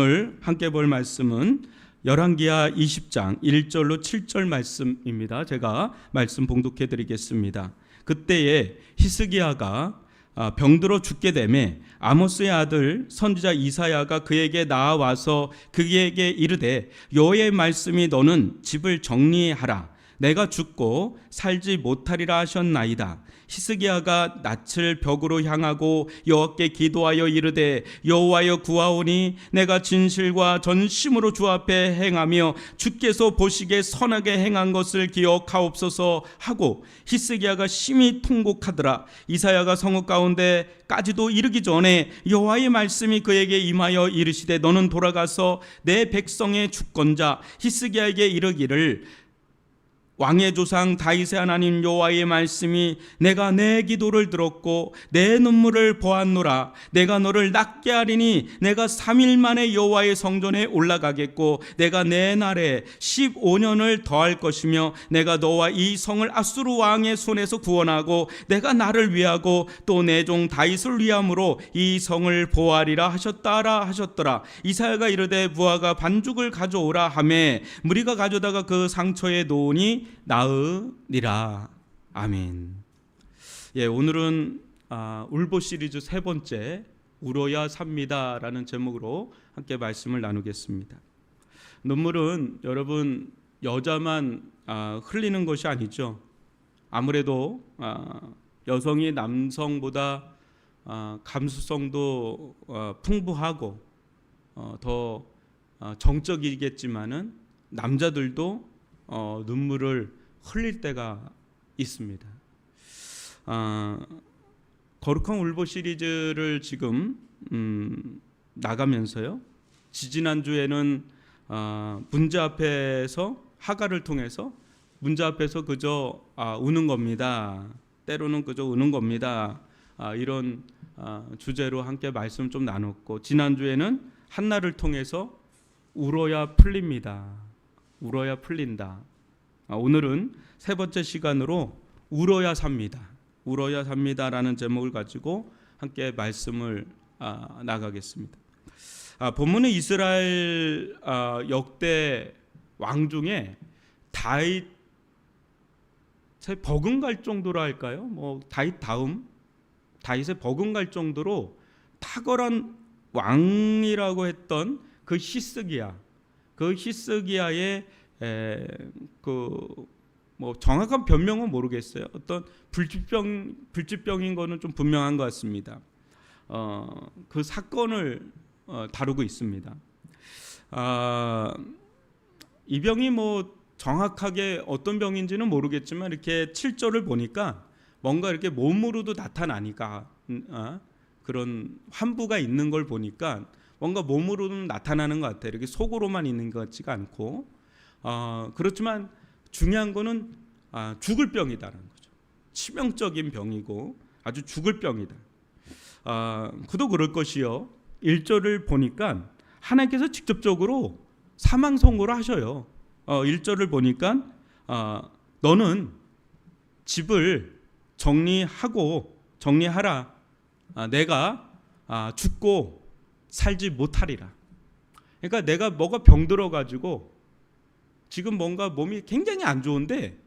오늘 함께 볼 말씀은 열왕기하 20장 1절로 7절 말씀입니다. 제가 말씀 봉독해 드리겠습니다. 그때에 히스기야가 병들어 죽게 되매 아모스의 아들 선지자 이사야가 그에게 나아와서 그에게 이르되 여호와의 말씀이 너는 집을 정리하라. 내가 죽고 살지 못하리라 하셨나이다. 히스기야가 낯을 벽으로 향하고 여호와께 기도하여 이르되 여호와여 구하오니 내가 진실과 전심으로 주 앞에 행하며 주께서 보시기에 선하게 행한 것을 기억하옵소서 하고 히스기야가 심히 통곡하더라. 이사야가 성읍 가운데까지도 이르기 전에 여호와의 말씀이 그에게 임하여 이르시되 너는 돌아가서 내 백성의 주권자 히스기야에게 이르기를 왕의 조상 다윗의 하나님 여호와의 말씀이 내가 내 기도를 들었고 내 눈물을 보았노라. 내가 너를 낫게 하리니 내가 3일 만에 여호와의 성전에 올라가겠고 내가 내 날에 15년을 더할 것이며 내가 너와 이 성을 아수르 왕의 손에서 구원하고 내가 나를 위하고 또 내 종 다윗을 위함으로 이 성을 보호하리라 하셨더라. 이사야가 이르되 부하가 반죽을 가져오라 하매 무리가 가져다가 그 상처에 놓으니 나으니라. 아멘. 오늘은 울보 시리즈 세 번째 울어야 삽니다라는 제목으로 함께 말씀을 나누겠습니다. 눈물은 여러분 여자만 흘리는 것이 아니죠. 아무래도 여성이 남성보다 감수성도 풍부하고 더 정적이겠지만은 남자들도 눈물을 흘릴 때가 있습니다. 거룩한 울보 시리즈를 지금 나가면서요. 지지난주에는 문제 앞에서 하가를 통해서 문제 앞에서 그저 우는 겁니다. 때로는 그저 우는 겁니다. 이런 주제로 함께 말씀 좀 나눴고 지난주에는 한나를 통해서 울어야 풀립니다. 울어야 풀린다. 오늘은 세 번째 시간으로 울어야 삽니다. 울어야 삽니다라는 제목을 가지고 함께 말씀을 나가겠습니다. 본문은 이스라엘 역대 왕 중에 다윗의 버금갈 정도로 할까요? 다윗 다음 다윗의 버금갈 정도로 탁월한 왕이라고 했던 그 히스기야의 정확한 변명은 모르겠어요. 어떤 불치병인 거는 좀 분명한 것 같습니다. 그 사건을 다루고 있습니다. 이 병이 정확하게 어떤 병인지는 모르겠지만 이렇게 7절을 보니까 뭔가 이렇게 몸으로도 나타나니까 그런 환부가 있는 걸 보니까 뭔가 몸으로는 나타나는 것 같아요. 이렇게 속으로만 있는 것 같지가 않고 그렇지만 중요한 거는 죽을 병이다라는 거죠. 치명적인 병이고 아주 죽을 병이다. 그도 그럴 것이요. 1절을 보니까 하나님께서 직접적으로 사망 선고를 하셔요. 1절을 보니까 너는 집을 정리하라. 내가 죽고 살지 못하리라. 그러니까 내가 뭐가 병들어 가지고 지금 뭔가 몸이 굉장히 안 좋은데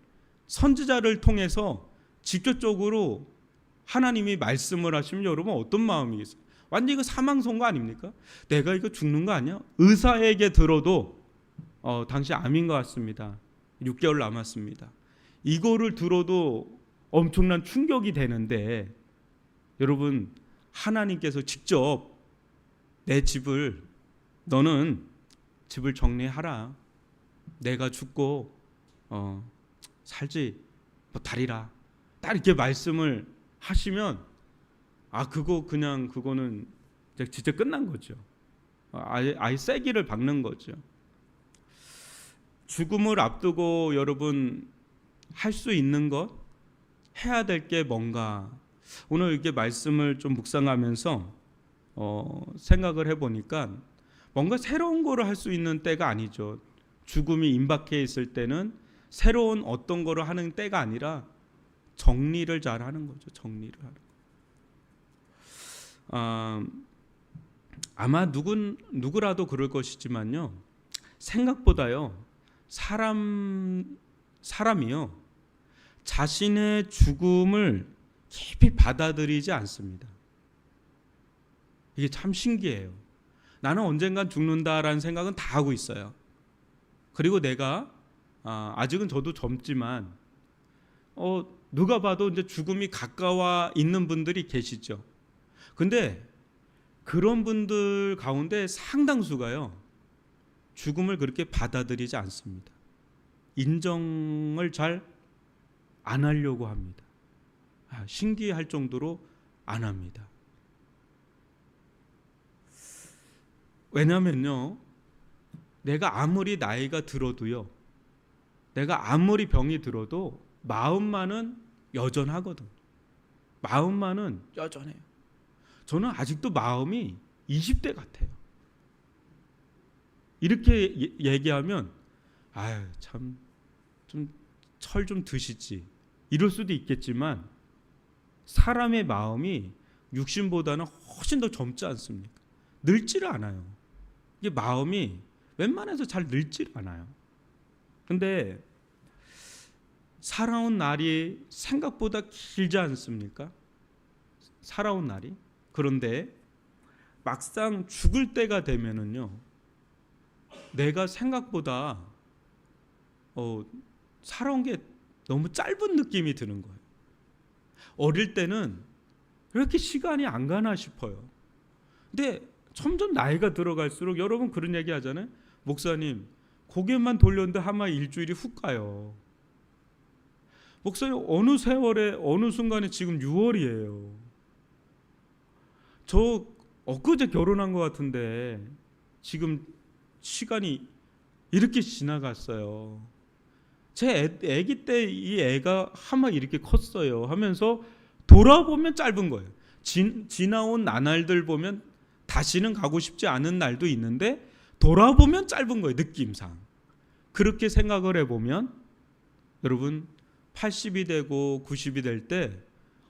선지자를 통해서 직접적으로 하나님이 말씀을 하시면 여러분 어떤 마음이겠어요? 완전히 이거 사망 선고 아닙니까? 내가 이거 죽는 거 아니야? 의사에게 들어도 당시 암인 것 같습니다. 6개월 남았습니다. 이거를 들어도 엄청난 충격이 되는데 여러분 하나님께서 직접 너는 집을 정리하라. 내가 죽고 살지 못하리라. 딱 이렇게 말씀을 하시면 그거는 진짜 끝난 거죠. 아예 세기를 박는 거죠. 죽음을 앞두고 여러분 할 수 있는 것, 해야 될 게 뭔가 오늘 이렇게 말씀을 좀 묵상하면서 생각을 해보니까 뭔가 새로운 거를 할 수 있는 때가 아니죠. 죽음이 임박해 있을 때는 새로운 어떤 거를 하는 때가 아니라 정리를 잘 하는 거죠. 정리를 하는 거. 아마 누구라도 그럴 것이지만요. 생각보다요. 사람이요. 자신의 죽음을 깊이 받아들이지 않습니다. 이게 참 신기해요. 나는 언젠간 죽는다라는 생각은 다 하고 있어요. 그리고 내가 아직은 저도 젊지만 누가 봐도 이제 죽음이 가까워 있는 분들이 계시죠. 근데 그런 분들 가운데 상당수가요. 죽음을 그렇게 받아들이지 않습니다. 인정을 잘 안 하려고 합니다. 신기할 정도로 안 합니다. 왜냐면요. 내가 아무리 나이가 들어도요. 내가 아무리 병이 들어도 마음만은 여전하거든. 마음만은 여전해요. 저는 아직도 마음이 20대 같아요. 이렇게 얘기하면 참 좀 철 좀 드시지 이럴 수도 있겠지만 사람의 마음이 육신보다는 훨씬 더 젊지 않습니까? 늙지를 않아요. 이게 마음이 웬만해서 잘 늙지를 않아요. 근데 살아온 날이 생각보다 길지 않습니까? 살아온 날이. 그런데 막상 죽을 때가 되면은요, 내가 생각보다 살아온 게 너무 짧은 느낌이 드는 거예요. 어릴 때는 왜 이렇게 시간이 안 가나 싶어요. 근데 점점 나이가 들어갈수록 여러분 그런 얘기 하잖아요. 목사님, 고개만 돌렸는데 아마 일주일이 훅 가요. 목사님, 어느 세월에 어느 순간에 지금 6월이에요. 저 엊그제 결혼한 것 같은데 지금 시간이 이렇게 지나갔어요. 제 애기 때 이 애가 아마 이렇게 컸어요 하면서 돌아보면 짧은 거예요. 지나온 나날들 보면 다시는 가고 싶지 않은 날도 있는데 돌아보면 짧은 거예요. 느낌상. 그렇게 생각을 해보면 여러분 80이 되고 90이 될 때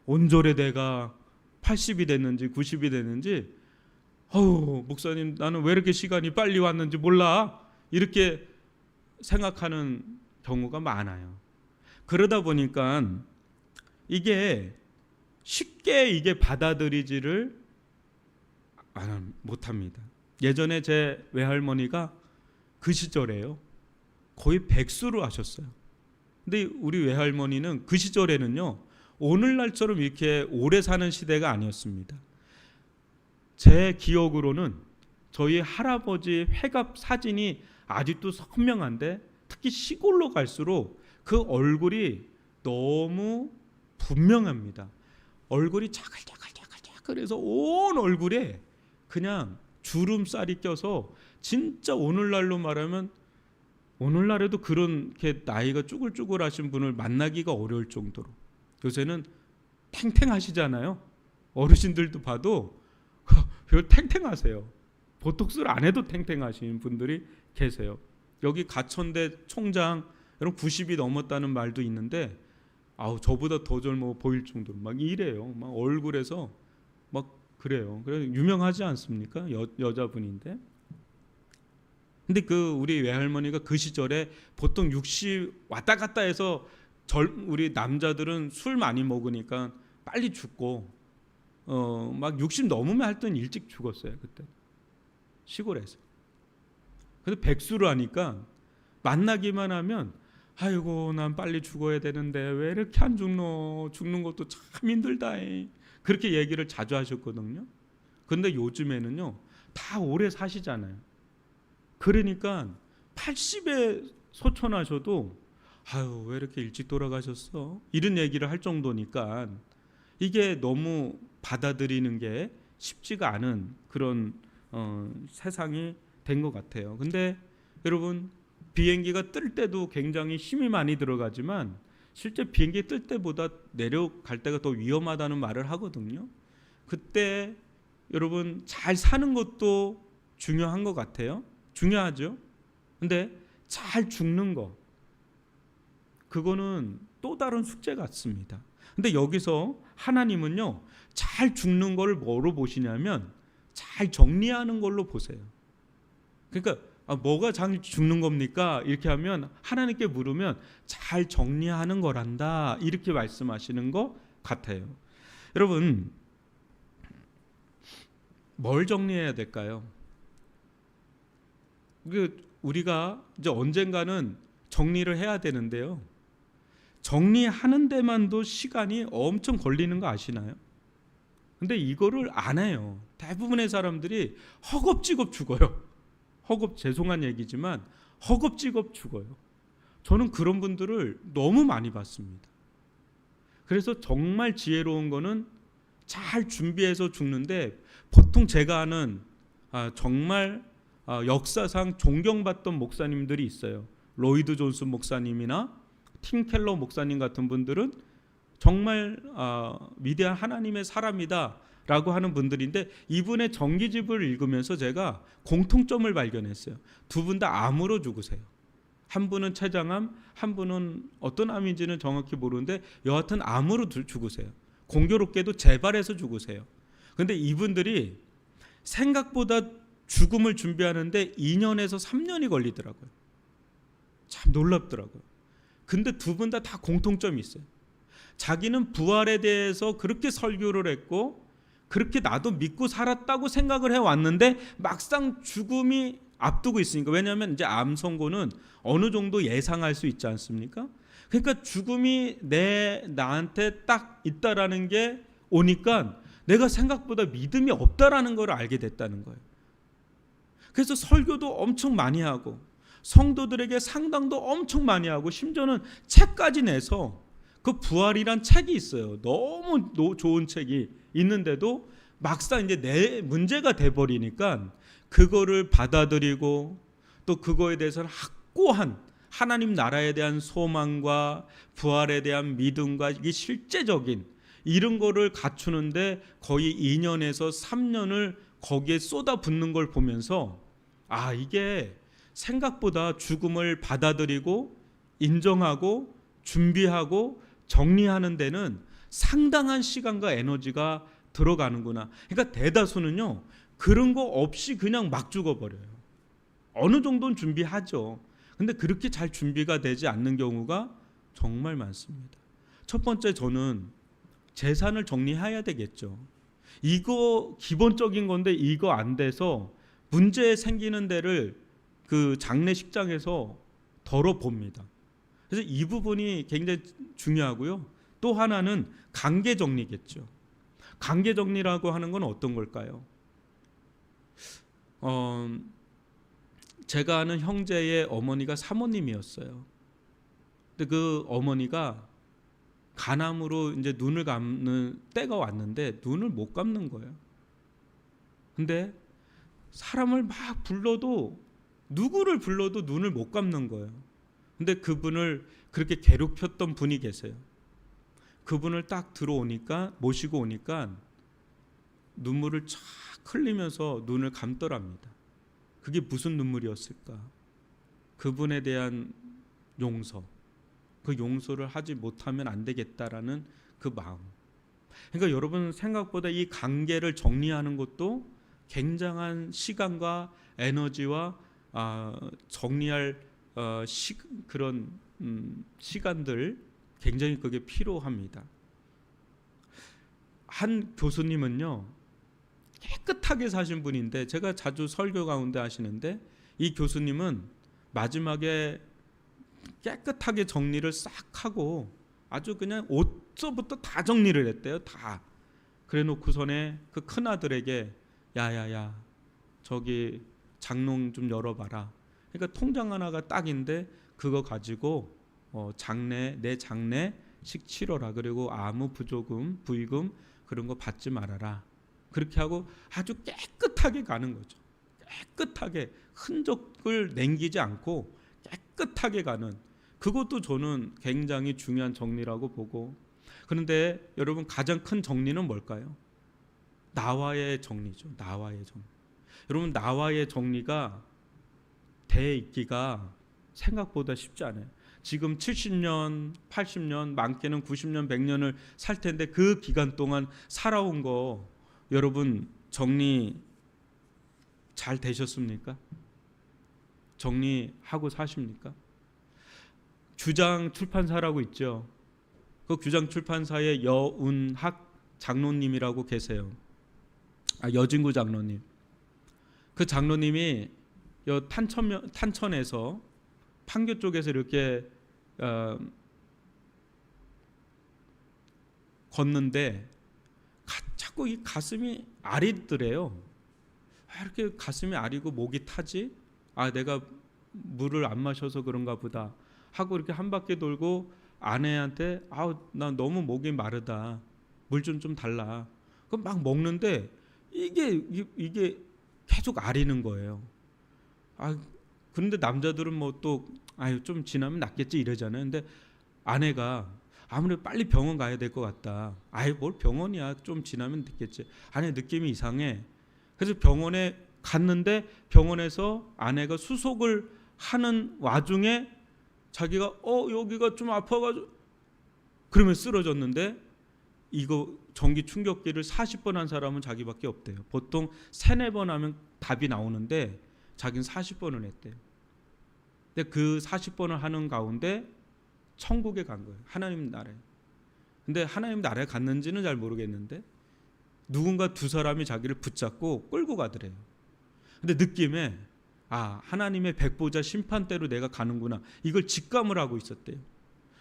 온졸의 내가 80이 됐는지 90이 됐는지 목사님 나는 왜 이렇게 시간이 빨리 왔는지 몰라 이렇게 생각하는 경우가 많아요. 그러다 보니까 이게 쉽게 이게 받아들이지를 못합니다. 예전에 제 외할머니가 그 시절에요 거의 백수를 하셨어요. 근데 우리 외할머니는 그 시절에는요 오늘날처럼 이렇게 오래 사는 시대가 아니었습니다. 제 기억으로는 저희 할아버지 회갑 사진이 아직도 선명한데 특히 시골로 갈수록 그 얼굴이 너무 분명합니다. 얼굴이 자글자글자글자글해서 온 얼굴에 그냥 주름살이 껴서 진짜 오늘날로 말하면 오늘날에도 그렇게 나이가 쭈글쭈글하신 분을 만나기가 어려울 정도로 요새는 탱탱하시잖아요. 어르신들도 봐도 별 탱탱하세요. 보톡스를 안 해도 탱탱하신 분들이 계세요. 여기 가천대 총장 여러분 90이 넘었다는 말도 있는데 저보다 더 젊어 보일 정도로 막 이래요. 막 얼굴에서 막 그래요. 그래서 유명하지 않습니까? 여자분인데. 근데 우리 외할머니가 그 시절에 보통 60 왔다 갔다 해서 우리 남자들은 술 많이 먹으니까 빨리 죽고 막 60 넘으면 하여튼 일찍 죽었어요. 그때 시골에서. 근데 백수를 하니까 만나기만 하면 아이고 난 빨리 죽어야 되는데 왜 이렇게 안 죽노? 죽는 것도 참 힘들다. 그렇게 얘기를 자주 하셨거든요. 근데 요즘에는요 다 오래 사시잖아요. 그러니까 80에 소천하셔도 왜 이렇게 일찍 돌아가셨어? 이런 얘기를 할 정도니까 이게 너무 받아들이는 게 쉽지가 않은 그런 세상이 된 것 같아요. 근데 여러분 비행기가 뜰 때도 굉장히 힘이 많이 들어가지만 실제 비행기 뜰 때보다 내려갈 때가 더 위험하다는 말을 하거든요. 그때 여러분 잘 사는 것도 중요한 것 같아요. 중요하죠. 근데 잘 죽는 거 그거는 또 다른 숙제 같습니다. 근데 여기서 하나님은요 잘 죽는 걸 뭐로 보시냐면 잘 정리하는 걸로 보세요. 그러니까 뭐가 잘 죽는 겁니까? 이렇게 하면 하나님께 물으면 잘 정리하는 거란다 이렇게 말씀하시는 것 같아요. 여러분, 뭘 정리해야 될까요? 우리가 이제 언젠가는 정리를 해야 되는데요. 정리하는 데만도 시간이 엄청 걸리는 거 아시나요? 근데 이거를 안 해요. 대부분의 사람들이 허겁지겁 죽어요. 죄송한 얘기지만 허겁지겁 죽어요. 저는 그런 분들을 너무 많이 봤습니다. 그래서 정말 지혜로운 거는 잘 준비해서 죽는데, 보통 제가 아는 정말 역사상 존경받던 목사님들이 있어요. 로이드 존슨 목사님이나 팀 켈러 목사님 같은 분들은 정말 위대한 하나님의 사람이다 라고 하는 분들인데, 이분의 정기집을 읽으면서 제가 공통점을 발견했어요. 두 분 다 암으로 죽으세요. 한 분은 췌장암, 한 분은 어떤 암인지는 정확히 모르는데 여하튼 암으로 죽으세요. 공교롭게도 재발해서 죽으세요. 그런데 이분들이 생각보다 죽음을 준비하는데 2년에서 3년이 걸리더라고요. 참 놀랍더라고요. 근데 두 분 다 공통점이 있어요. 자기는 부활에 대해서 그렇게 설교를 했고 그렇게 나도 믿고 살았다고 생각을 해왔는데 막상 죽음이 앞두고 있으니까, 왜냐하면 이제 암 선고는 어느 정도 예상할 수 있지 않습니까? 그러니까 죽음이 나한테 딱 있다라는 게 오니까 내가 생각보다 믿음이 없다라는 걸 알게 됐다는 거예요. 그래서 설교도 엄청 많이 하고 성도들에게 상담도 엄청 많이 하고 심지어는 책까지 내서, 그 부활이란 책이 있어요. 너무 좋은 책이 있는데도 막상 이제 내 문제가 돼버리니까 그거를 받아들이고 또 그거에 대해서는 확고한 하나님 나라에 대한 소망과 부활에 대한 믿음과 이게 실제적인 이런 거를 갖추는데 거의 2년에서 3년을 거기에 쏟아붓는 걸 보면서 이게 생각보다 죽음을 받아들이고 인정하고 준비하고 정리하는 데는 상당한 시간과 에너지가 들어가는구나. 그러니까 대다수는요, 그런 거 없이 그냥 막 죽어버려요. 어느 정도는 준비하죠. 근데 그렇게 잘 준비가 되지 않는 경우가 정말 많습니다. 첫 번째, 저는 재산을 정리해야 되겠죠. 이거 기본적인 건데 이거 안 돼서 문제 생기는 데를 그 장례식장에서 덜어봅니다. 그래서 이 부분이 굉장히 중요하고요. 또 하나는 관계 정리겠죠. 관계 정리라고 하는 건 어떤 걸까요? 제가 아는 형제의 어머니가 사모님이었어요. 근데 그 어머니가 간암으로 이제 눈을 감는 때가 왔는데 눈을 못 감는 거예요. 근데 사람을 막 불러도, 누구를 불러도 눈을 못 감는 거예요. 근데 그분을 그렇게 괴롭혔던 분이 계세요. 그분을 딱 모시고 오니까 눈물을 쫙 흘리면서 눈을 감더랍니다. 그게 무슨 눈물이었을까? 그분에 대한 용서, 그 용서를 하지 못하면 안 되겠다라는 그 마음. 그러니까 여러분, 생각보다 이 관계를 정리하는 것도 굉장한 시간과 에너지와 정리할 그런 시간들, 굉장히 그게 필요합니다. 한 교수님은요, 깨끗하게 사신 분인데, 제가 자주 설교 가운데 하시는데, 이 교수님은 마지막에 깨끗하게 정리를 싹 하고 아주 그냥 옷서부터 다 정리를 했대요. 다. 그래 놓고서는 그 큰아들에게 야야야, 저기 장롱 좀 열어봐라. 그러니까 통장 하나가 딱인데 그거 가지고 내 장례식 치러라. 그리고 아무 부조금, 부의금 그런 거 받지 말아라. 그렇게 하고 아주 깨끗하게 가는 거죠. 깨끗하게 흔적을 남기지 않고 깨끗하게 가는, 그것도 저는 굉장히 중요한 정리라고 보고. 그런데 여러분, 가장 큰 정리는 뭘까요? 나와의 정리죠. 나와의 정리. 여러분, 나와의 정리가 돼 있기가 생각보다 쉽지 않아요. 지금 70년, 80년, 많게는 90년, 100년을 살 텐데 그 기간 동안 살아온 거 여러분 정리 잘 되셨습니까? 정리하고 사십니까? 규장 출판사라고 있죠. 그 규장 출판사의 여운학 장로님이라고 계세요. 여진구 장로님. 그 장로님이 탄천에서 판교 쪽에서 이렇게 걷는데 자꾸 이 가슴이 아리더래요. 이렇게 가슴이 아리고 목이 타지? 내가 물을 안 마셔서 그런가 보다 하고 이렇게 한 바퀴 돌고 아내한테 나 너무 목이 마르다. 물 좀 달라. 그럼 막 먹는데 이게 계속 아리는 거예요. 그런데 남자들은 뭐 또 좀 지나면 낫겠지 이러잖아요. 근데 아내가 아무래도 빨리 병원 가야 될 것 같다. 뭘 병원이야. 좀 지나면 됐겠지. 아내 느낌이 이상해. 그래서 병원에 갔는데 병원에서 아내가 수속을 하는 와중에 자기가 여기가 좀 아파가지고 그러면 쓰러졌는데 이거 전기 충격기를 40번 한 사람은 자기밖에 없대요. 보통 3-4번 하면 답이 나오는데 자기는 40번을 했대요. 근데 그 40번을 하는 가운데 천국에 간 거예요. 하나님 나라에. 근데 하나님 나라에 갔는지는 잘 모르겠는데 누군가 2사람이 자기를 붙잡고 끌고 가더래요. 근데 느낌에 하나님의 백보자 심판대로 내가 가는구나. 이걸 직감을 하고 있었대요.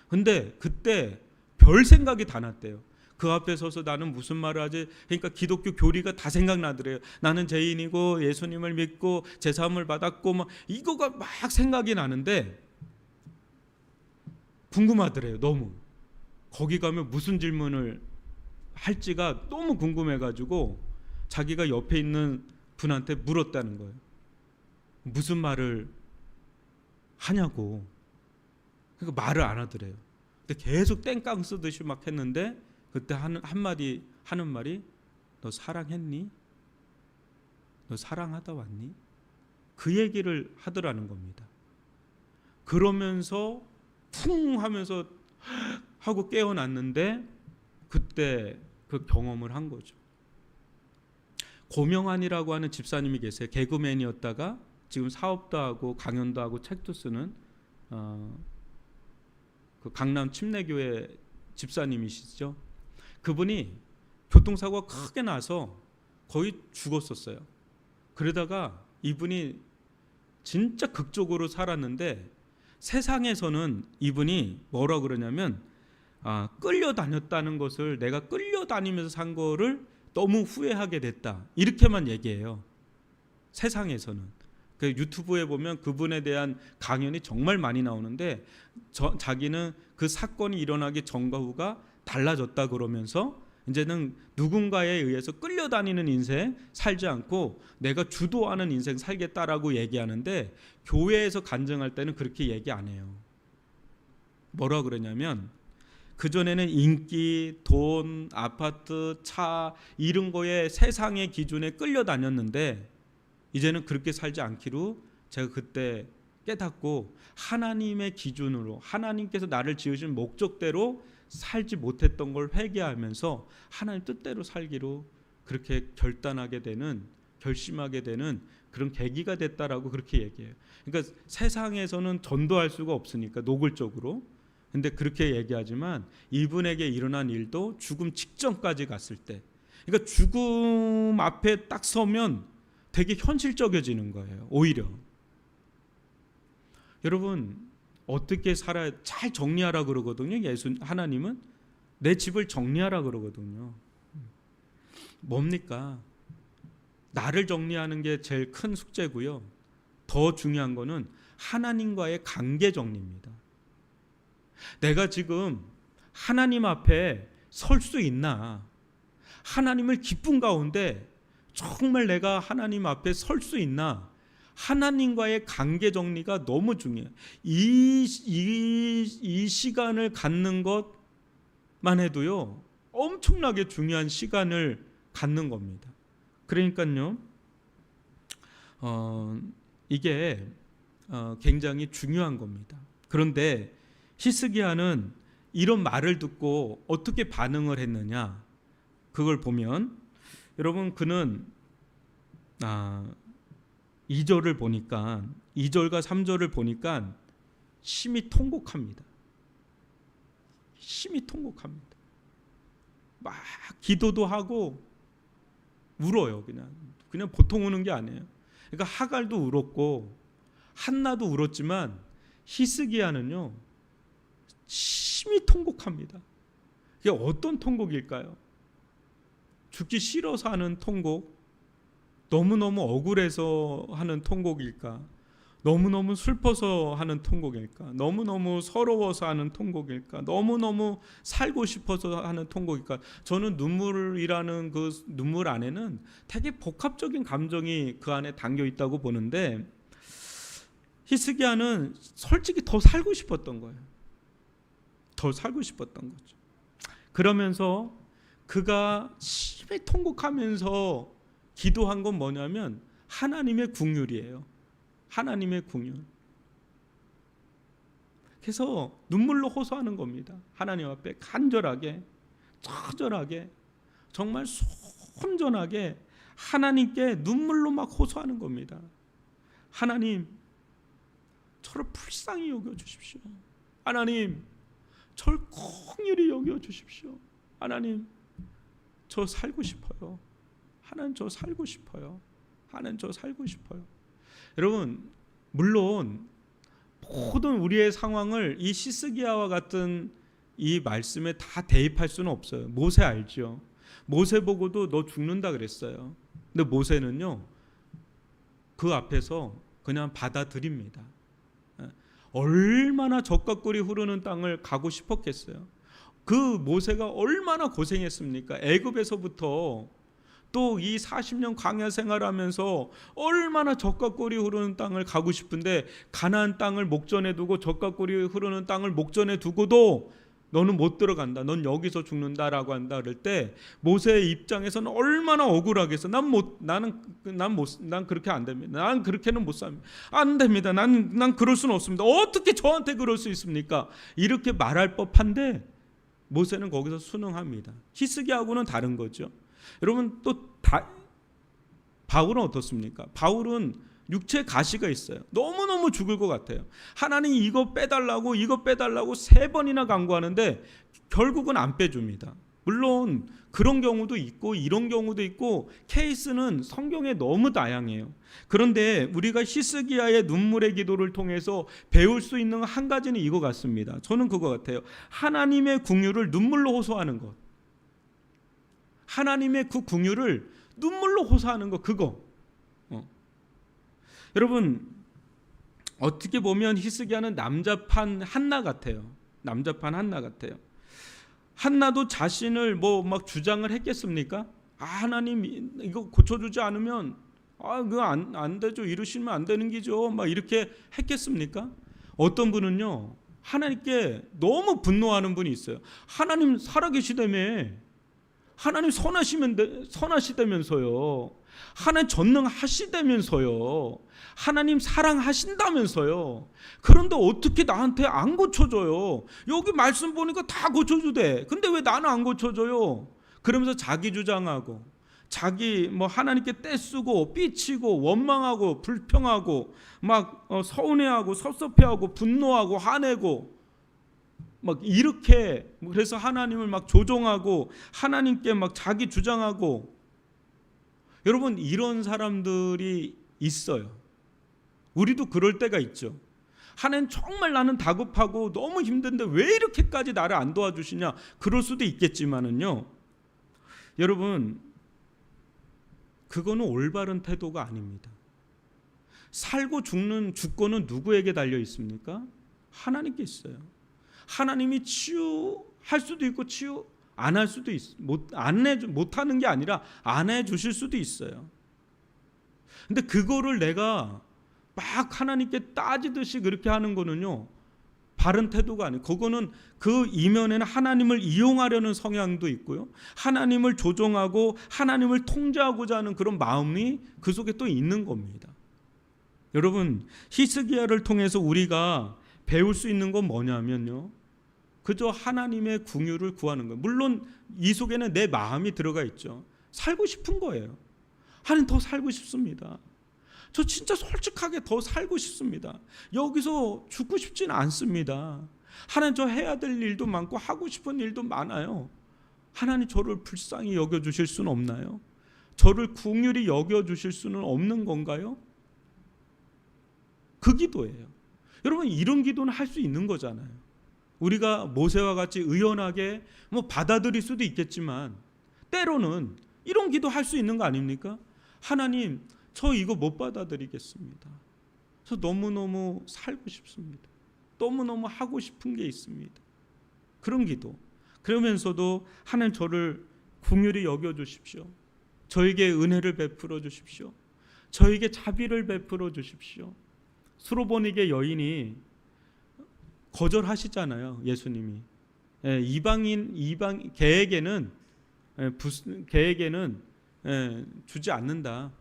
근데 그때 별 생각이 다 났대요. 그 앞에 서서 나는 무슨 말을 하지? 그러니까 기독교 교리가 다 생각나더래요. 나는 죄인이고 예수님을 믿고 제사함을 받았고 이거가 막 생각이 나는데 궁금하더래요. 너무. 거기 가면 무슨 질문을 할지가 너무 궁금해가지고 자기가 옆에 있는 분한테 물었다는 거예요. 무슨 말을 하냐고. 그러니까 말을 안 하더래요. 근데 계속 땡깡 쓰듯이 막 했는데 그때 한마디 하는 말이 너 사랑했니? 너 사랑하다 왔니? 그 얘기를 하더라는 겁니다. 그러면서 쿵 하면서 하고 깨어났는데 그때 그 경험을 한 거죠. 고명환이라고 하는 집사님이 계세요. 개그맨이었다가 지금 사업도 하고 강연도 하고 책도 쓰는 그 강남 침례교회 집사님이시죠. 그분이 교통사고가 크게 나서 거의 죽었었어요. 그러다가 이분이 진짜 극적으로 살았는데 세상에서는 이분이 뭐라 그러냐면 끌려다녔다는 것을 내가 끌려다니면서 산 거를 너무 후회하게 됐다. 이렇게만 얘기해요. 세상에서는. 그 유튜브에 보면 그분에 대한 강연이 정말 많이 나오는데 자기는 그 사건이 일어나기 전과 후가 달라졌다 그러면서 이제는 누군가에 의해서 끌려다니는 인생 살지 않고 내가 주도하는 인생 살겠다라고 얘기하는데 교회에서 간증할 때는 그렇게 얘기 안 해요. 뭐라 그러냐면 그전에는 인기, 돈, 아파트, 차 이런 거에 세상의 기준에 끌려다녔는데 이제는 그렇게 살지 않기로 제가 그때 깨닫고 하나님의 기준으로 하나님께서 나를 지으신 목적대로 살지 못했던 걸 회개하면서 하나님 뜻대로 살기로 그렇게 결심하게 되는 그런 계기가 됐다라고 그렇게 얘기해요. 그러니까 세상에서는 전도할 수가 없으니까 노골적으로. 근데 그렇게 얘기하지만 이분에게 일어난 일도 죽음 직전까지 갔을 때, 그러니까 죽음 앞에 딱 서면 되게 현실적이어지는 거예요. 오히려 여러분 어떻게 살아야 잘 정리하라 그러거든요. 하나님은 내 집을 정리하라 그러거든요. 뭡니까? 나를 정리하는 게 제일 큰 숙제고요. 더 중요한 거는 하나님과의 관계 정리입니다. 내가 지금 하나님 앞에 설 수 있나? 하나님을 기쁨 가운데 정말 내가 하나님 앞에 설 수 있나? 하나님과의 관계 정리가 너무 중요해요. 이 시간을 갖는 것만 해도요 엄청나게 중요한 시간을 갖는 겁니다. 그러니까요 이게 굉장히 중요한 겁니다. 그런데 히스기야는 이런 말을 듣고 어떻게 반응을 했느냐, 그걸 보면 여러분 그는 2절을 보니까 2절과 3절을 보니까 심히 통곡합니다. 심히 통곡합니다. 막 기도도 하고 울어요. 그냥 보통 우는 게 아니에요. 그러니까 하갈도 울었고 한나도 울었지만 히스기야는요 심히 통곡합니다. 이게 어떤 통곡일까요? 죽기 싫어서 하는 통곡, 너무너무 억울해서 하는 통곡일까? 너무너무 슬퍼서 하는 통곡일까? 너무너무 서러워서 하는 통곡일까? 너무너무 살고 싶어서 하는 통곡일까? 저는 눈물이라는 그 눈물 안에는 되게 복합적인 감정이 그 안에 담겨 있다고 보는데, 히스기야는 솔직히 더 살고 싶었던 거예요. 더 살고 싶었던 거죠. 그러면서 그가 심히 통곡하면서 기도한 건 뭐냐면 하나님의 긍휼이에요. 하나님의 긍휼. 그래서 눈물로 호소하는 겁니다. 하나님 앞에 간절하게, 처절하게, 정말 손전하게 하나님께 눈물로 막 호소하는 겁니다. 하나님, 저를 불쌍히 여겨주십시오. 하나님, 저를 긍휼히 여겨주십시오. 하나님, 저 살고 싶어요. 하나님, 저 살고 싶어요. 하나님, 저 살고 싶어요. 여러분, 물론 모든 우리의 상황을 이 히스기야와 같은 이 말씀에 다 대입할 수는 없어요. 모세 알죠? 모세 보고도 너 죽는다 그랬어요. 근데 모세는요 그 앞에서 그냥 받아들입니다. 얼마나 젖과 꿀이 흐르는 땅을 가고 싶었겠어요. 그 모세가 얼마나 고생했습니까? 애굽에서부터 또 이 40년 광야 생활하면서 얼마나 젖과 꿀이 흐르는 땅을 가고 싶은데, 가나안 땅을 목전에 두고 젖과 꿀이 흐르는 땅을 목전에 두고도 너는 못 들어간다, 넌 여기서 죽는다라고 한다 그럴 때 모세의 입장에서는 얼마나 억울하겠어. 난 그렇게 안 됩니다. 난 그렇게는 못 삽니다. 안 됩니다. 난 그럴 수는 없습니다. 어떻게 저한테 그럴 수 있습니까? 이렇게 말할 법한데 모세는 거기서 순응합니다. 히스기야하고는 다른 거죠. 여러분, 바울은 어떻습니까? 바울은 육체 가시가 있어요. 너무너무 죽을 것 같아요. 하나님 이거 빼달라고 3번이나 간구하는데 결국은 안 빼줍니다. 물론 그런 경우도 있고 이런 경우도 있고 케이스는 성경에 너무 다양해요. 그런데 우리가 히스기야의 눈물의 기도를 통해서 배울 수 있는 한 가지는 이거 같습니다. 저는 그거 같아요. 하나님의 긍휼을 눈물로 호소하는 것. 하나님의 그 긍휼을 눈물로 호소하는 것, 그거. 여러분, 어떻게 보면 히스기야는 남자판 한나 같아요. 남자판 한나 같아요. 한나도 자신을 막 주장을 했겠습니까? 하나님 이거 고쳐주지 않으면 그거 안 되죠. 이러시면 안 되는 기죠. 막 이렇게 했겠습니까? 어떤 분은요 하나님께 너무 분노하는 분이 있어요. 하나님 살아계시다며, 하나님 선하시다면서요, 하나님 전능하시다면서요, 하나님 사랑하신다면서요. 그런데 어떻게 나한테 안 고쳐줘요? 여기 말씀 보니까 다 고쳐주대. 근데 왜 나는 안 고쳐줘요? 그러면서 자기 주장하고, 자기 하나님께 떼쓰고 삐치고 원망하고 불평하고 막 서운해하고 섭섭해하고 분노하고 화내고 막 이렇게, 그래서 하나님을 막 조종하고 하나님께 막 자기 주장하고. 여러분, 이런 사람들이 있어요. 우리도 그럴 때가 있죠. 하나님 정말 나는 다급하고 너무 힘든데 왜 이렇게까지 나를 안 도와주시냐, 그럴 수도 있겠지만은요, 여러분, 그거는 올바른 태도가 아닙니다. 살고 죽는 주권은 누구에게 달려 있습니까? 하나님께 있어요. 하나님이 치유할 수도 있고 치유 안 할 수도 못하는 게 아니라 안 해주실 수도 있어요. 근데 그거를 내가 막 하나님께 따지듯이 그렇게 하는 거는요 바른 태도가 아니에요. 그거는 그 이면에는 하나님을 이용하려는 성향도 있고요, 하나님을 조종하고 하나님을 통제하고자 하는 그런 마음이 그 속에 또 있는 겁니다. 여러분, 히스기야를 통해서 우리가 배울 수 있는 건 뭐냐면요, 그저 하나님의 긍휼을 구하는 거예요. 물론 이 속에는 내 마음이 들어가 있죠. 살고 싶은 거예요. 하나님 더 살고 싶습니다. 저 진짜 솔직하게 더 살고 싶습니다. 여기서 죽고 싶지는 않습니다. 하나님, 저 해야 될 일도 많고 하고 싶은 일도 많아요. 하나님, 저를 불쌍히 여겨주실 수는 없나요? 저를 긍휼히 여겨주실 수는 없는 건가요? 그 기도예요. 여러분, 이런 기도는 할 수 있는 거잖아요. 우리가 모세와 같이 의연하게 받아들일 수도 있겠지만 때로는 이런 기도 할 수 있는 거 아닙니까? 하나님, 저 이거 못 받아들이겠습니다. 저 너무너무 살고 싶습니다. 너무너무 하고 싶은 게 있습니다. 그런 기도. 그러면서도 하나님, 저를 긍휼히 여겨주십시오. 저에게 은혜를 베풀어 주십시오. 저에게 자비를 베풀어 주십시오. 수로보니게 여인이 거절하시잖아요, 예수님이. 걔에게는 주지 않는다.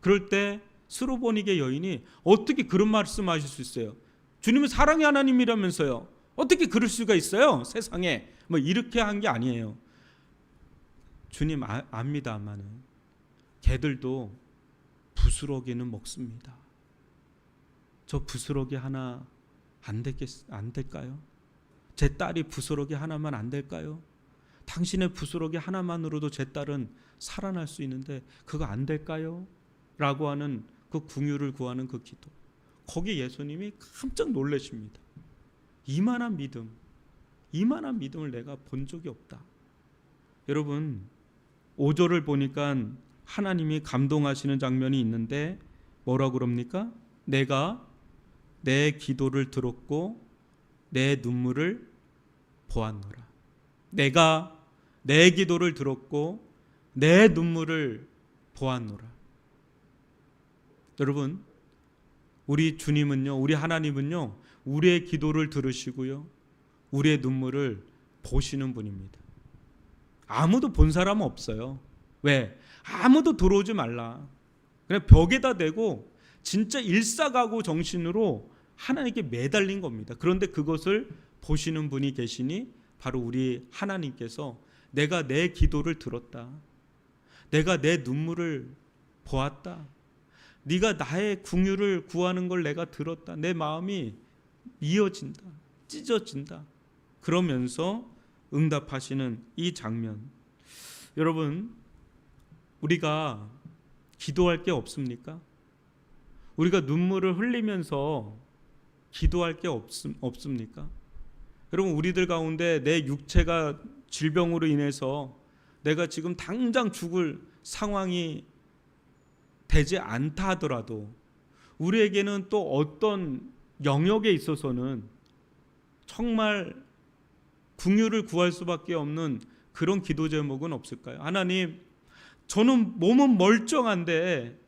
그럴 때 수로보니게 여인이 어떻게 그런 말씀하실 수 있어요? 주님은 사랑의 하나님이라면서요. 어떻게 그럴 수가 있어요? 세상에. 이렇게 한 게 아니에요. 주님 압니다마는 개들도 부스러기는 먹습니다. 저 부스러기 하나 안 될까요? 제 딸이 부스러기 하나만 안 될까요? 당신의 부스러기 하나만으로도 제 딸은 살아날 수 있는데 그거 안 될까요? 라고 하는 그 긍휼을 구하는 그 기도. 거기 예수님이 깜짝 놀라십니다. 이만한 믿음을 내가 본 적이 없다. 여러분, 5절을 보니까 하나님이 감동하시는 장면이 있는데 뭐라고 그럽니까? 내가 내 기도를 들었고 내 눈물을 보았노라. 내가 내 기도를 들었고 내 눈물을 보았노라. 여러분, 우리 주님은요, 우리 하나님은요, 우리의 기도를 들으시고요, 우리의 눈물을 보시는 분입니다. 아무도 본 사람은 없어요. 왜? 아무도 들어오지 말라. 그냥 벽에다 대고 진짜 일사각오 정신으로 하나님께 매달린 겁니다. 그런데 그것을 보시는 분이 계시니 바로 우리 하나님께서 내가 내 기도를 들었다. 내가 내 눈물을 보았다. 네가 나의 긍휼을 구하는 걸 내가 들었다. 내 마음이 이어진다. 찢어진다. 그러면서 응답하시는 이 장면. 여러분, 우리가 기도할 게 없습니까? 우리가 눈물을 흘리면서 기도할 게 없습니까? 여러분, 우리들 가운데 내 육체가 질병으로 인해서 내가 지금 당장 죽을 상황이 되지 않다 하더라도 우리에게는 또 어떤 영역에 있어서는 정말 긍휼을 구할 수밖에 없는 그런 기도 제목은 없을까요? 하나님, 저는 몸은 멀쩡한데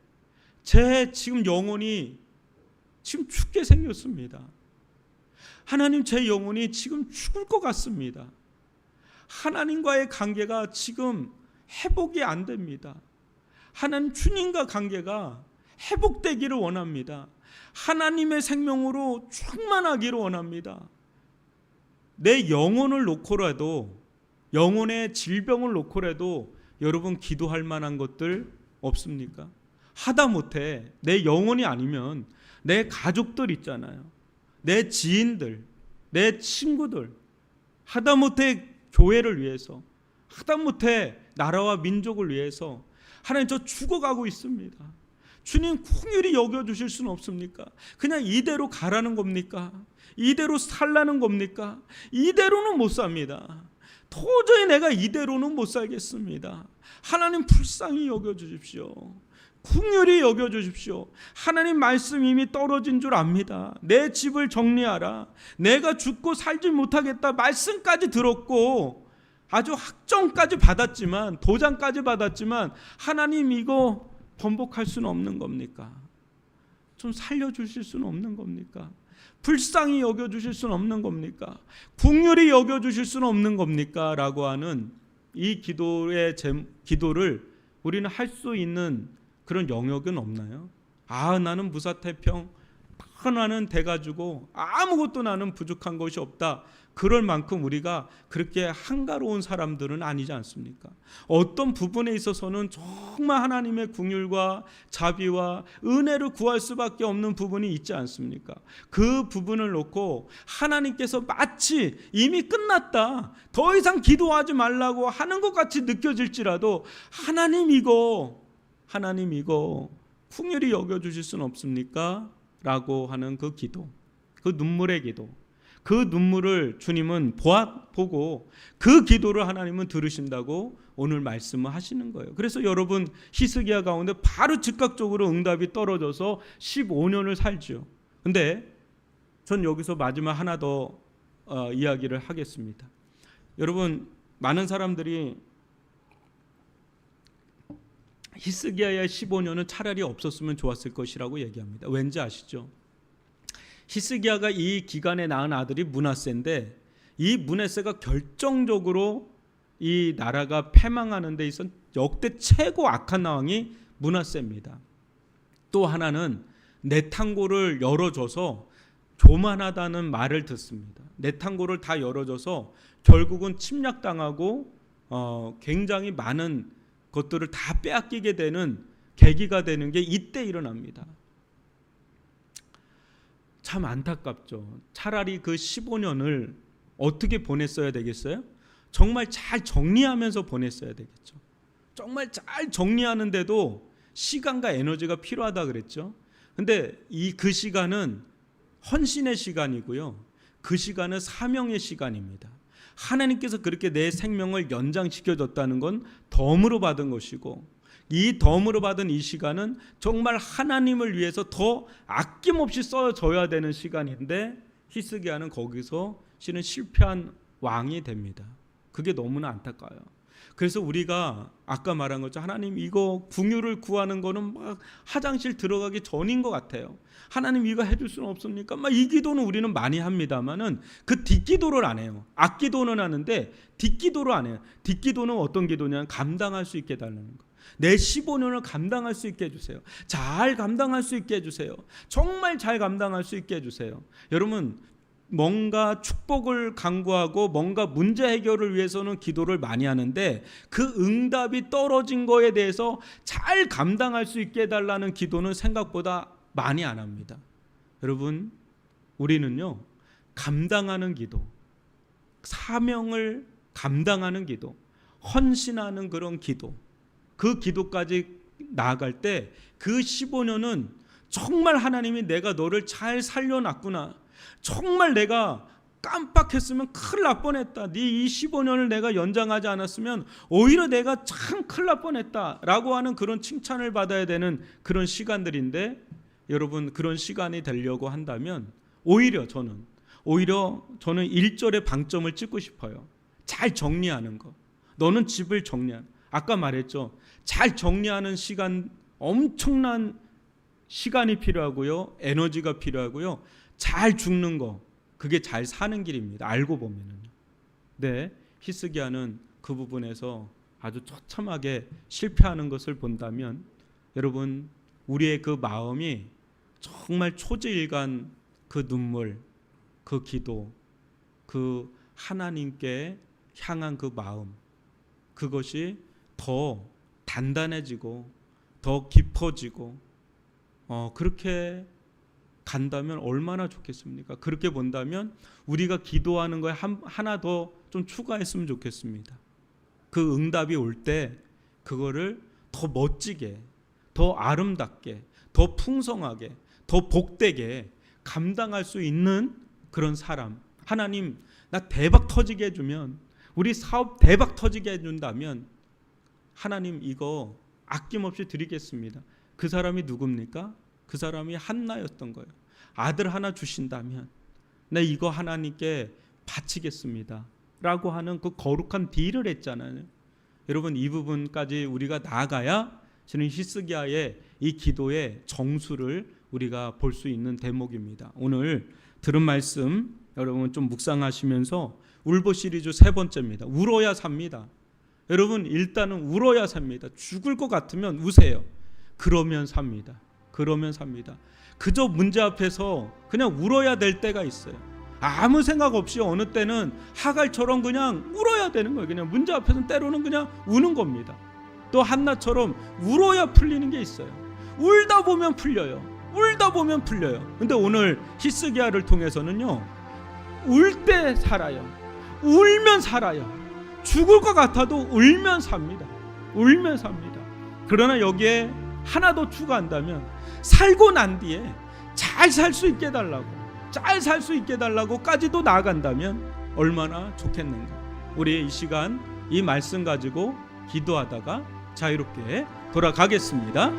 제 지금 영혼이 지금 죽게 생겼습니다. 하나님, 제 영혼이 지금 죽을 것 같습니다. 하나님과의 관계가 지금 회복이 안 됩니다. 하나님, 주님과 관계가 회복되기를 원합니다. 하나님의 생명으로 충만하기를 원합니다. 내 영혼을 놓고라도, 영혼의 질병을 놓고라도 여러분 기도할 만한 것들 없습니까? 하다못해 내 영혼이 아니면 내 가족들 있잖아요. 내 지인들, 내 친구들, 하다못해 교회를 위해서, 하다못해 나라와 민족을 위해서 하나님, 저 죽어가고 있습니다. 주님, 긍휼히 여겨주실 수는 없습니까? 그냥 이대로 가라는 겁니까? 이대로 살라는 겁니까? 이대로는 못 삽니다. 도저히 내가 이대로는 못 살겠습니다. 하나님, 불쌍히 여겨주십시오. 긍휼히 여겨주십시오. 하나님 말씀 이미 떨어진 줄 압니다. 내 집을 정리하라. 내가 죽고 살지 못하겠다 말씀까지 들었고 아주 확정까지 받았지만, 도장까지 받았지만 하나님, 이거 번복할 수는 없는 겁니까? 좀 살려주실 수는 없는 겁니까? 불쌍히 여겨주실 수는 없는 겁니까? 긍휼히 여겨주실 수는 없는 겁니까? 라고 하는 이 기도를 우리는 할 수 있는 그런 영역은 없나요? 나는 무사태평 나는 돼가지고 아무것도 나는 부족한 것이 없다. 그럴 만큼 우리가 그렇게 한가로운 사람들은 아니지 않습니까? 어떤 부분에 있어서는 정말 하나님의 긍휼과 자비와 은혜를 구할 수밖에 없는 부분이 있지 않습니까? 그 부분을 놓고 하나님께서 마치 이미 끝났다, 더 이상 기도하지 말라고 하는 것 같이 느껴질지라도 하나님 이거 긍휼히 여겨주실 수는 없습니까? 라고 하는 그 기도, 그 눈물의 기도, 그 눈물을 주님은 보고 그 기도를 하나님은 들으신다고 오늘 말씀을 하시는 거예요. 그래서 여러분 히스기야 가운데 바로 즉각적으로 응답이 떨어져서 15년을 살죠. 근데 전 여기서 마지막 하나 더 이야기를 하겠습니다. 여러분, 많은 사람들이 히스기야의 15년은 차라리 없었으면 좋았을 것이라고 얘기합니다. 왠지 아시죠? 히스기야가 이 기간에 낳은 아들이 므낫세인데, 이 므낫세가 결정적으로 이 나라가 패망하는 데 있어 역대 최고 악한 왕이 므낫세입니다. 또 하나는 내탕고를 열어줘서 교만하다는 말을 듣습니다. 내탕고를 다 열어줘서 결국은 침략당하고 굉장히 많은 것들을 다 빼앗기게 되는 계기가 되는 게 이때 일어납니다. 참 안타깝죠. 차라리 그 15년을 어떻게 보냈어야 되겠어요? 정말 잘 정리하면서 보냈어야 되겠죠. 정말 잘 정리하는데도 시간과 에너지가 필요하다 그랬죠. 근데 그 시간은 헌신의 시간이고요, 그 시간은 사명의 시간입니다. 하나님께서 그렇게 내 생명을 연장시켜줬다는 건 덤으로 받은 것이고, 이 덤으로 받은 이 시간은 정말 하나님을 위해서 더 아낌없이 써줘야 되는 시간인데, 히스기야는 거기서 실은 실패한 왕이 됩니다. 그게 너무나 안타까워요. 그래서 우리가 아까 말한 것처럼 하나님 이거 긍휼을 구하는 거는 막 화장실 들어가기 전인 것 같아요. 하나님 이거 해줄 수는 없습니까? 막 이 기도는 우리는 많이 합니다만은 그 뒷기도를 안 해요. 앞기도는 하는데 뒷기도를 안 해요. 뒷기도는 어떤 기도냐면 감당할 수 있게 해달라는 거. 내 15년을 감당할 수 있게 해주세요. 잘 감당할 수 있게 해주세요. 정말 잘 감당할 수 있게 해주세요. 여러분, 뭔가 축복을 간구하고 뭔가 문제 해결을 위해서는 기도를 많이 하는데, 그 응답이 떨어진 거에 대해서 잘 감당할 수 있게 해달라는 기도는 생각보다 많이 안 합니다. 여러분, 우리는요, 감당하는 기도, 사명을 감당하는 기도, 헌신하는 그런 기도, 그 기도까지 나아갈 때 그 15년은 정말 하나님이 내가 너를 잘 살려놨구나, 정말 내가 깜빡했으면 큰일 날 뻔했다, 네 이 15년을 내가 연장하지 않았으면 오히려 내가 참 큰일 날 뻔했다 라고 하는 그런 칭찬을 받아야 되는 그런 시간들인데, 여러분 그런 시간이 되려고 한다면 오히려 저는 1절의 방점을 찍고 싶어요. 잘 정리하는 거. 너는 집을 정리하는, 아까 말했죠, 잘 정리하는 시간, 엄청난 시간이 필요하고요, 에너지가 필요하고요, 잘 죽는 거, 그게 잘 사는 길입니다. 알고 보면은. 네, 히스기야는 그 부분에서 아주 처참하게 실패하는 것을 본다면, 여러분 우리의 그 마음이 정말 초지일간 그 눈물, 그 기도, 그 하나님께 향한 그 마음, 그것이 더 단단해지고 더 깊어지고 그렇게 간다면 얼마나 좋겠습니까? 그렇게 본다면 우리가 기도하는 거에 하나 더 좀 추가했으면 좋겠습니다. 그 응답이 올 때 그거를 더 멋지게, 더 아름답게, 더 풍성하게, 더 복되게 감당할 수 있는 그런 사람, 하나님 나 대박 터지게 해주면, 우리 사업 대박 터지게 해준다면 하나님 이거 아낌없이 드리겠습니다. 그 사람이 누굽니까? 그 사람이 한나였던 거예요. 아들 하나 주신다면 내 이거 하나님께 바치겠습니다 라고 하는 그 거룩한 딜을 했잖아요. 여러분 이 부분까지 우리가 나아가야 저는 히스기야의 이 기도의 정수를 우리가 볼 수 있는 대목입니다. 오늘 들은 말씀 여러분 좀 묵상하시면서 울보 시리즈 세 번째입니다. 울어야 삽니다. 여러분 일단은 울어야 삽니다. 죽을 것 같으면 우세요. 그러면 삽니다. 그러면 삽니다. 그저 문제 앞에서 그냥 울어야 될 때가 있어요. 아무 생각 없이 어느 때는 하갈처럼 그냥 울어야 되는 거예요. 그냥 문제 앞에서는 때로는 그냥 우는 겁니다. 또 한나처럼 울어야 풀리는 게 있어요. 울다 보면 풀려요. 울다 보면 풀려요. 근데 오늘 히스기야를 통해서는요, 울 때 살아요. 울면 살아요. 죽을 것 같아도 울면 삽니다. 울면 삽니다. 그러나 여기에 하나 더 추가한다면, 살고 난 뒤에 잘 살 수 있게 해달라고, 잘 살 수 있게 해달라고까지도 나아간다면 얼마나 좋겠는가. 우리 이 시간 이 말씀 가지고 기도하다가 자유롭게 돌아가겠습니다.